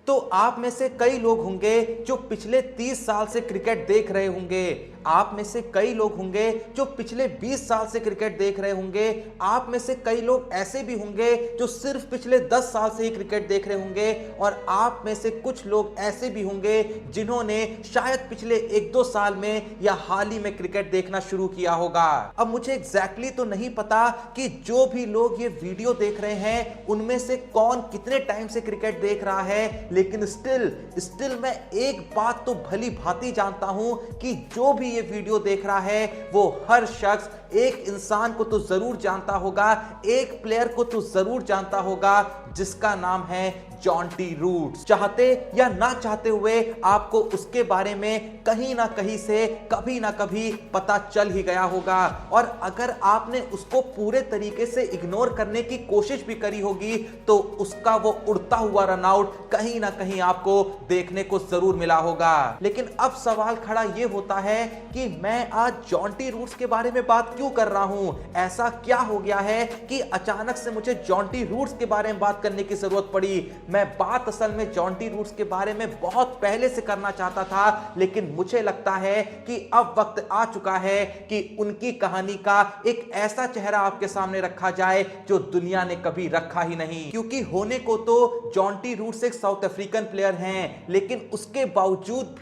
तो आप में से कई लोग होंगे जो पिछले 30 साल से क्रिकेट देख रहे होंगे। आप में से कई लोग होंगे जो पिछले 20 साल से क्रिकेट देख रहे होंगे। आप में से कई लोग ऐसे भी होंगे जो सिर्फ पिछले 10 साल से ही क्रिकेट देख रहे होंगे। और आप में से कुछ लोग ऐसे भी होंगे जिन्होंने शायद पिछले 1-2 साल में या हाल ही में क्रिकेट देखना शुरू किया होगा। अब मुझे एग्जैक्टली तो नहीं पता कि जो भी लोग ये वीडियो देख रहे हैं उनमें से कौन कितने टाइम से क्रिकेट देख रहा है, लेकिन स्टिल मैं एक बात तो भली भांति जानता हूं कि जो भी ये वीडियो देख रहा है वो हर शख्स एक इंसान को तो जरूर जानता होगा, एक प्लेयर को तो जरूर जानता होगा जिसका नाम है जॉन्टी रूट्स। चाहते या ना चाहते हुए आपको उसके बारे में कहीं ना कहीं से कभी ना कभी पता चल ही गया होगा। और अगर आपने उसको पूरे तरीके से इग्नोर करने की कोशिश भी करी होगी तो उसका वो उड़ता हुआ रन आउट कहीं ना कहीं आपको देखने को जरूर मिला होगा। लेकिन अब सवाल खड़ा ये होता है कि मैं आज जॉन्टी रूट्स के बारे में बात क्यों कर रहा हूं? ऐसा क्या हो गया है कि अचानक से मुझे जॉन्टी रूट्स के बारे में बात करने की जरूरत पड़ी? मैं बात असल में जॉन्टी रूट्स के बारे में बहुत पहले से करना चाहता था, लेकिन मुझे लगता है कि अब वक्त आ चुका है कि उनकी कहानी का एक ऐसा चेहरा आपके सामने रखा जाए जो दुनिया ने कभी रखा ही नहीं। क्योंकि होने को तो जॉन्टी रूट्स एक साउथ अफ्रीकन प्लेयर हैं, लेकिन उसके बावजूद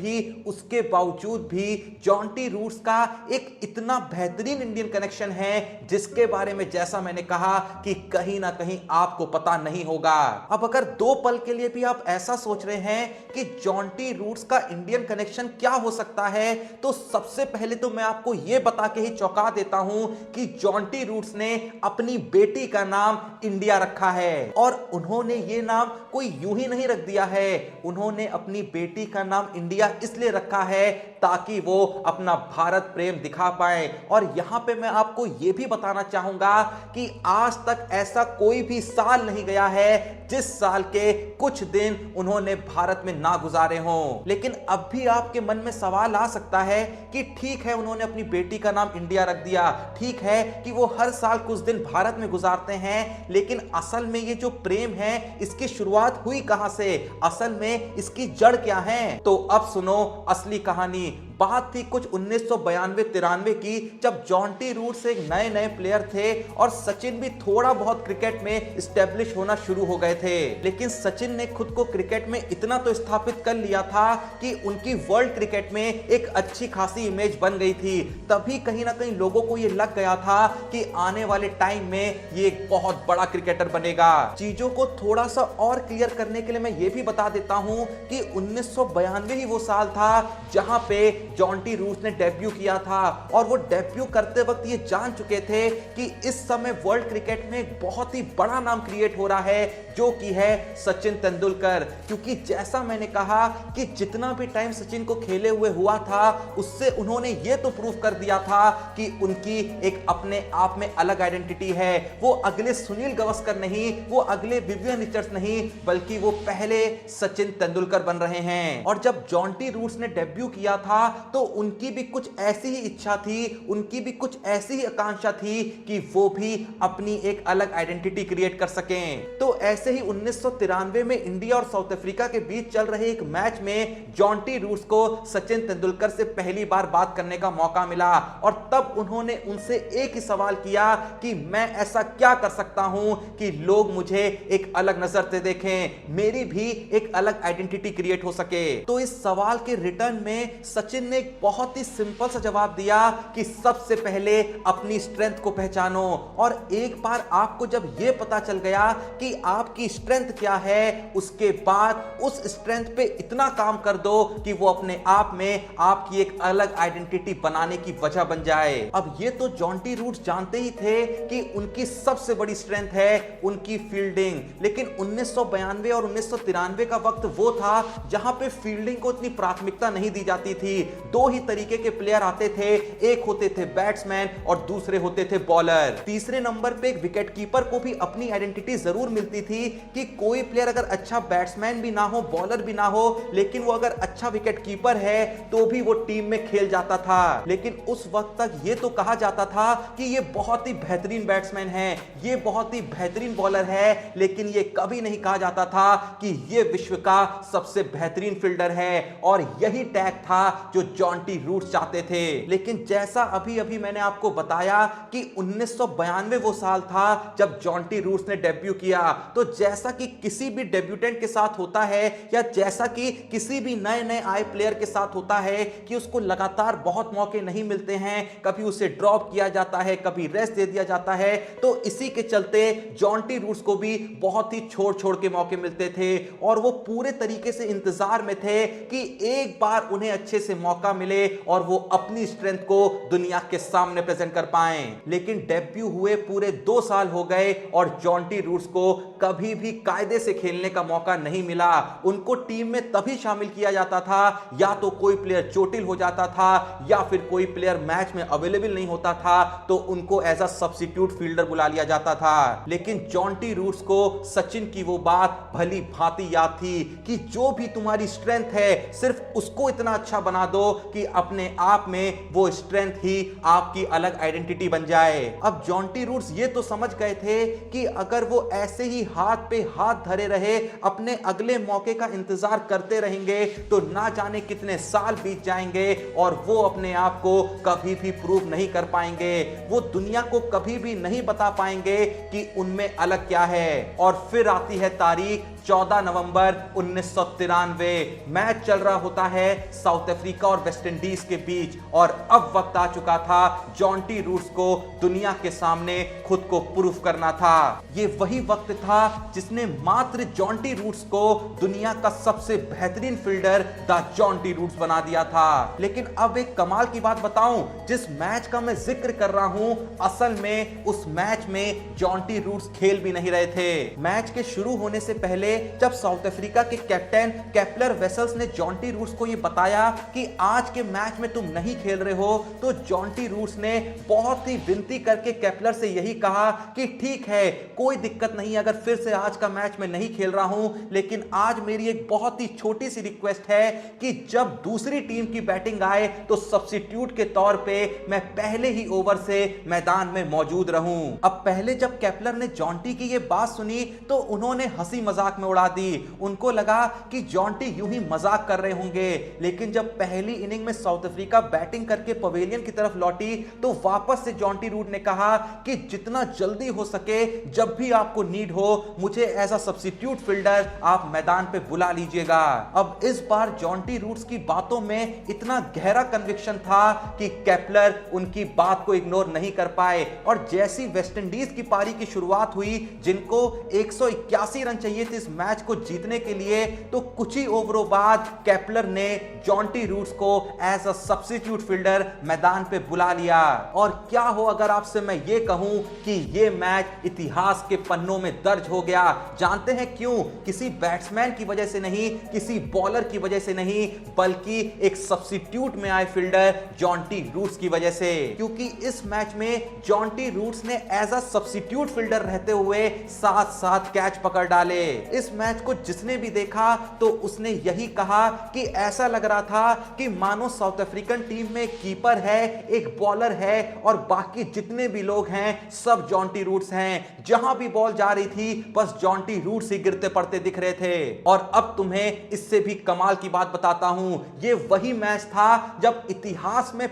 भी जॉन्टी रूट्स का एक इतना बेहतरीन इंडियन कनेक्शन है जिसके बारे में जैसा मैंने कहा कि कहीं ना कहीं आपको पता नहीं होगा। अब अगर 2 पल के लिए भी आप ऐसा सोच रहे हैं कि जॉन्टी रूट्स का इंडियन कनेक्शन क्या हो सकता है, तो सबसे पहले तो मैं आपको यह बता के ही चौंका देता हूं कि जॉन्टी रूट्स ने अपनी बेटी का नाम इंडिया रखा है। और उन्होंने यह नाम कोई यूं ही नहीं रख दिया है, उन्होंने अपनी बेटी का नाम इंडिया इसलिए रखा है ताकि वो अपना भारत प्रेम दिखा पाए। और यहां पे मैं आपको यह भी बताना चाहूंगा कि आज तक ऐसा कोई भी साल नहीं गया है जिस साल के कुछ दिन उन्होंने भारत में ना गुजारे हों। लेकिन अब भी आपके मन में सवाल आ सकता है कि ठीक है, उन्होंने अपनी बेटी का नाम इंडिया रख दिया, ठीक है कि वो हर साल कुछ दिन भारत में गुजारते हैं, लेकिन असल में ये जो प्रेम है इसकी शुरुआत हुई कहां से? असल में इसकी जड़ क्या है? तो अब सुनो असली कहानी। बात थी कुछ 1992-93 की, जब जॉन्टी रूट्स एक नए प्लेयर थे और सचिन भी थोड़ा बहुत क्रिकेट में स्टैब्लिश होना शुरू हो गए थे। लेकिन सचिन ने खुद को क्रिकेट में इतना तो स्थापित कर लिया था कि उनकी वर्ल्ड क्रिकेट में एक अच्छी खासी इमेज बन गई थी। तभी कहीं ना कहीं लोगों को यह लग गया था कि आने वाले टाइम में ये एक बहुत बड़ा क्रिकेटर बनेगा। चीजों को थोड़ा सा और क्लियर करने के लिए मैं ये भी बता देता हूं कि 1992 ही वो साल था जहां पे जॉन्टी रूट्स ने डेब्यू किया था। और वो डेब्यू करते वक्त ये जान चुके थे कि इस समय वर्ल्ड क्रिकेट में एक बहुत ही बड़ा नाम क्रिएट हो रहा है जो कि है सचिन तेंदुलकर। क्योंकि जैसा मैंने कहा कि जितना भी टाइम सचिन को खेले हुए हुआ था उससे उन्होंने ये तो प्रूव कर दिया था कि उनकी एक अपने आप में अलग आइडेंटिटी है। वो अगले सुनील गावस्कर नहीं, वो अगले विवियन रिचर्ड्स नहीं, बल्कि वो पहले सचिन तेंदुलकर बन रहे हैं। और जब जॉन्टी रूट्स ने डेब्यू किया था तो उनकी भी कुछ ऐसी ही इच्छा थी, उनकी भी कुछ ऐसी ही आकांक्षा थी कि वो भी अपनी एक अलग आइडेंटिटी क्रिएट कर सकें। तो ऐसे ही 1993 में इंडिया और साउथ अफ्रीका के बीच चल रहे एक मैच में जॉन्टी रूट्स को सचिन तेंदुलकर से पहली बार बात करने का मौका मिला। और तब उन्होंने उनसे एक ही सवाल किया कि मैं ऐसा क्या कर सकता हूं कि लोग मुझे एक अलग नजर से देखें, मेरी भी एक अलग आइडेंटिटी क्रिएट हो सके। तो इस सवाल के रिटर्न में सचिन ने एक बहुत ही सिंपल सा जवाब दिया कि सबसे पहले अपनी स्ट्रेंथ को पहचानो। और एक बार आपको जब यह पता चल गया कि आपकी स्ट्रेंथ क्या है, उसके बाद उस स्ट्रेंथ पे इतना काम कर दो कि वो अपने आप में आपकी एक अलग आइडेंटिटी बनाने की वजह बन जाए। अब ये तो जॉन्टी रूट्स जानते ही थे कि उनकी सबसे बड़ी स्ट्रेंथ है उनकी फील्डिंग। लेकिन 1992 और 1993 का वक्त वो था जहां पे फील्डिंग को इतनी प्राथमिकता नहीं दी जाती थी। दो ही तरीके के प्लेयर आते थे, एक होते थे बैट्समैन और दूसरे होते थे बॉलर। तीसरे नंबर पे एक विकेट कीपर को भी अपनी आइडेंटिटी जरूर मिलती थी कि कोई प्लेयर अगर अच्छा बैट्समैन भी ना हो, बॉलर भी ना हो, लेकिन वो अगर अच्छा विकेट कीपर है तो भी वो टीम में खेल जाता था। लेकिन उस वक्त तक ये तो कहा जाता था कि ये बहुत ही बेहतरीन बैट्समैन है, ये बहुत ही बेहतरीन बॉलर है, लेकिन ये कभी नहीं कहा जाता था कि ये विश्व का सबसे बेहतरीन फील्डर है। और यही टैग था जो जॉन्टी रूट्स चाहते थे। लेकिन जैसा अभी अभी मैंने आपको बताया कि 1992 वो साल था जब जॉन्टी रूट्स ने डेब्यू किया, तो जैसा कि किसी भी डेब्यूटेंट के साथ होता है या जैसा कि किसी भी नए नए आए प्लेयर के साथ होता है कि उसको लगातार बहुत मौके नहीं मिलते हैं, कभी उसे ड्रॉप किया जाता है, कभी रेस्ट दे दिया जाता है, तो इसी के चलते जॉन्टी रूट्स को भी बहुत ही छोड़ छोड़ के मौके मिलते थे और वो पूरे तरीके से इंतजार में थे कि एक बार उन्हें अच्छे से मौका मिले और वो अपनी स्ट्रेंथ को दुनिया के सामने प्रेजेंट कर पाएं। लेकिन डेब्यू हुए पूरे 2 साल हो गए और जॉन्टी रूट्स को कभी भी कायदे से खेलने का मौका नहीं मिला। उनको टीम में तभी शामिल किया जाता था या तो कोई प्लेयर चोटिल हो जाता था या फिर कोई प्लेयर मैच में अवेलेबल नहीं होता था, तो उनको एज अ सब्स्टिट्यूट फील्डर बुला लिया जाता था। लेकिन जॉन्टी रूट्स को सचिन की वो बात भली भांति याद थी कि जो भी तुम्हारी स्ट्रेंथ है सिर्फ उसको इतना अच्छा बना दो कि अपने आप में वो स्ट्रेंथ ही आपकी अलग आइडेंटिटी बन जाए। अब जॉन्टी रूट्स ये तो समझ गए थे कि अगर वो ऐसे ही हाथ पे हाथ धरे रहे, अपने अगले मौके का इंतजार करते रहेंगे, तो ना जाने कितने साल बीत जाएंगे और वो अपने आप को कभी भी प्रूव नहीं कर पाएंगे, वो दुनिया को कभी भी नहीं बता पाएंगे कि उनमें अलग क्या है। और फिर आती है तारीख 14 नवंबर 1993। मैच चल रहा होता है साउथ अफ्रीका और वेस्ट इंडीज के बीच और अब वक्त आ चुका था जॉन्टी रूट्स को दुनिया के सामने खुद को प्रूफ करना था। ये वही वक्त था जिसने मात्र जॉन्टी रूट्स को दुनिया का सबसे बेहतरीन फील्डर द जॉन्टी रूट्स बना दिया था। लेकिन अब एक कमाल की बात बताऊं, जिस मैच का मैं जिक्र कर रहा हूं, असल में उस मैच में जॉन्टी रूट्स खेल भी नहीं रहे थे। मैच के शुरू होने से पहले जब साउथ अफ्रीका के कैप्टन केपलर वेसल्स ने जॉन्टी रूट्स को यह बताया कि आज के मैच में तुम नहीं खेल रहे हो, तो जॉन्टी रूट्स ने बहुत ही विनती करके केपलर से यही कहा कि ठीक है, कोई दिक्कत नहीं, अगर फिर से आज का मैच में नहीं खेल रहा हूं, लेकिन आज मेरी एक बहुत ही छोटी सी रिक्वेस्ट है कि जब दूसरी टीम की बैटिंग आए तो सब्स्टिट्यूट के तौर पे मैं पहले ही ओवर से मैदान में मौजूद रहूं। अब पहले जब केपलर ने जॉन्टी की यह बात सुनी तो उन्होंने हंसी मजाक में उड़ा दी। उनको लगा कि जॉन्टी यूं ही मजाक कर रहे होंगे, लेकिन जब पहली इनिंग में साउथ अफ्रीका बैटिंग करके पवेलियन की तरफ लौटी तो वापस से जॉन्टी रूट ने कहा कि जितना जल्दी हो सके, जब भी आपको नीड हो, मुझे एज अ सब्स्टिट्यूट फील्डर आप मैदान पे बुला लीजिएगा। अब इस बार जॉन्टी रूट्स की बातों में इतना गहरा कन्विक्शन था कि केपलर उनकी बात को इग्नोर नहीं कर पाए और जैसी वेस्टइंडीज की पारी की शुरुआत हुई, जिनको 181 रन चाहिए थे इस मैच को जीतने के लिए, तो कुछ ही ओवरों बाद केपलर ने जॉन्टी रूट्स को एज अ सब्स्टिट्यूट फील्डर मैदान पे बुला लिया। और क्या हो अगर आपसे मैं ये कहूं कि ये मैच इतिहास के पन्नों में दर्ज हो गया। जानते हैं क्यों? किसी बैट्समैन की वजह से नहीं, किसी बॉलर की वजह से नहीं, बल्कि एक सब्स्टिट्यूट में आए फील्डर जॉन्टी रूट्स की वजह से। क्योंकि इस मैच में जॉन्टी रूट्स ने एज अ सब्स्टिट्यूट फील्डर रहते हुए 7 कैच पकड़ डाले। इस मैच को जिसने भी देखा तो उसने यही कहा कि ऐसा लग रहा था कि मानो साउथ अफ्रीकन टीम में एक कीपर है, एक बॉलर है और बाकी जितने भी लोग हैं सब जॉन्टी रूट्स हैं। जहां भी बॉल जा रही थी बस जॉन्टी रूट्स ही गिरते पड़ते दिख रहे थे। और अब तुम्हें इससे भी कमाल की बात बताता हूं, यह वही मैच था जब इतिहास में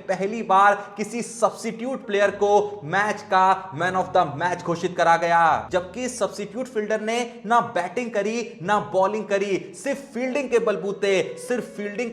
पहली बार किसी सब्स्टिट्यूट प्लेयर को मैच का मैन ऑफ द मैच घोषित करा गया। जबकि सब्स्टिट्यूट फील्डर ने ना बैटिंग करी ना बॉलिंग करी, सिर्फ फील्डिंग के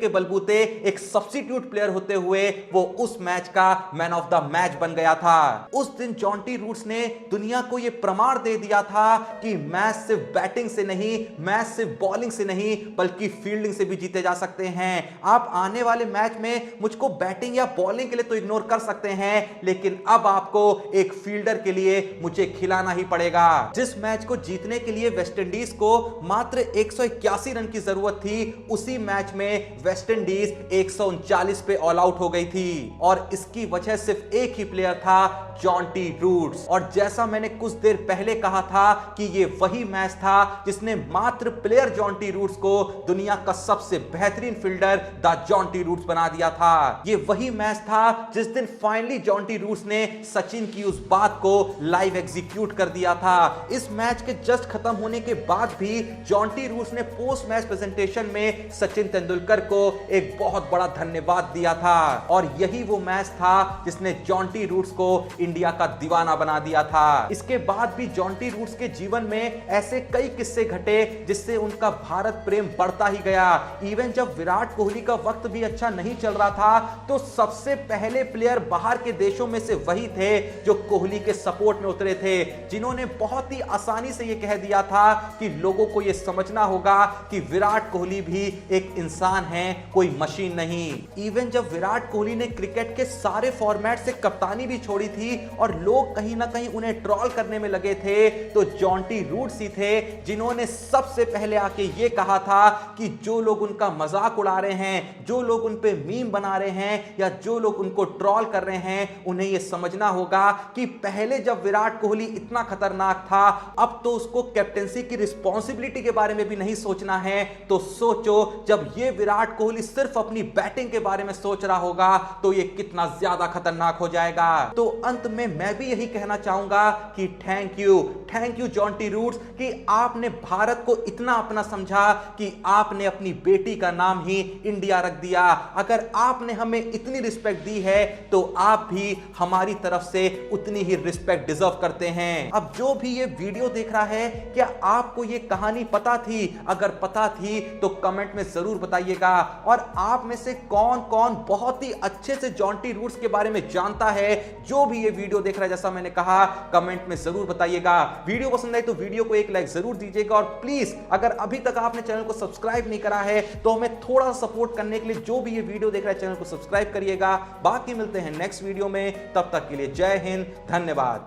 बलबूते एक सब्स्टिट्यूट प्लेयर होते हुए वो उस मैच का मैन ऑफ द मैच बन गया था। उस दिन जॉन्टी रूट्स ने दुनिया को यह प्रमाण दे दिया था कि मैच सिर्फ बैटिंग से नहीं, मैच सिर्फ बॉलिंग से नहीं, बल्कि फील्डिंग से भी जीते जा सकते हैं। आप आने वाले मैच में मुझको बैटिंग या बॉलिंग के लिए तो इग्नोर कर सकते हैं, लेकिन अब आपको एक फील्डर के लिए मुझे खिलाना ही पड़ेगा। जिस मैच को जीतने के लिए वेस्टइंडीज को मात्र 181 रन की जरूरत थी, उसी मैच में वेस्टइंडीज 139 पे ऑल आउट हो गई थी और इसकी वजह सिर्फ एक ही प्लेयर था, जॉन्टी रूट्स। और जैसा मैंने कुछ देर पहले कहा था कि ये वही मैच था जिसने मात्र प्लेयर जॉन्टी रूट्स को दुनिया का सबसे बेहतरीन फील्डर द जॉन्टी रूट्स बना दिया था। ये वही मैच था जिस दिन फाइनली जॉन्टी रूट्स ने सचिन की उस बात को लाइव एग्जीक्यूट कर दिया था। इस मैच के जस्ट खत्म होने के बाद भी जॉन्टी रूट्स ने पोस्ट मैच प्रेजेंटेशन में सचिन तेंदुलकर को एक बहुत बड़ा धन्यवाद दिया था और यही वो मैच था जिसने जॉन्टी रूट्स को इंडिया का दीवाना बना दिया था। इसके बाद भी जॉन्टी रूट्स के जीवन में ऐसे कई किस्से घटे जिससे उनका भारत प्रेम बढ़ता ही गया। इवन जब विराट कोहली का वक्त भी अच्छा नहीं चल रहा था तो सबसे पहले प्लेयर बाहर के देशों में से वही थे जो कोहली के सपोर्ट में उतरे थे, जिन्होंने बहुत ही आसानी से यह कह दिया था कि लोगों को यह समझना होगा कि विराट कोहली भी एक इंसान है, कोई मशीन नहीं। इवन जब विराट कोहली ने क्रिकेट के सारे फॉर्मेट से कप्तानी भी छोड़ी थी और लोग कहीं ना कहीं उन्हें ट्रोल करने में लगे थे, तो जॉन्टी रूट्स ही थे जिन्होंने सबसे पहले आके ये कहा था कि जो लोग उनका मजाक उड़ा रहे हैं, जो लोग उन पे मीम बना रहे हैं या जो लोग उनको ट्रोल कर रहे हैं, उन्हें यह समझना होगा कि पहले जब विराट कोहली इतना खतरनाक था, अब तो उसको कैप्टेंसी की रिस्पॉन्सिबिलिटी के बारे में भी नहीं सोचना है। तो सोचो जब ये विराट कोहली सिर्फ अपनी बैटिंग के बारे में सोच रहा होगा तो ये कितना ज्यादा खतरनाक हो जाएगा। तो अंत में मैं भी यही कहना चाहूंगा कि थैंक यू जॉन्टी रूट्स कि आपने भारत को इतना अपना समझा कि आपने अपनी बेटी का नाम ही इंडिया रख दिया। अगर आपने हमें इतनी रिस्पेक्ट दी है तो आप भी हमारी तरफ से उतनी ही रिस्पेक्ट डिजर्व करते हैं। अब जो भी ये वीडियो देख रहा है, क्या आपको ये कहानी पता थी? अगर पता थी तो कमेंट में जरूर बताइएगा। और आप में से कौन कौन बहुत ही अच्छे से जॉन्टी रूट्स के बारे में जानता है, जो भी ये वीडियो देख रहा है, जैसा मैंने कहा कमेंट में जरूर बताइएगा। वीडियो पसंद आई तो वीडियो को एक लाइक जरूर दीजिएगा और प्लीज अगर अभी तक आपने चैनल को सब्सक्राइब नहीं करा है तो हमें थोड़ा सपोर्ट करने के लिए जो भी ये वीडियो देख रहा है चैनल को सब्सक्राइब करिएगा। बाकी मिलते हैं नेक्स्ट वीडियो में, तब तक के लिए जय हिंद, धन्यवाद।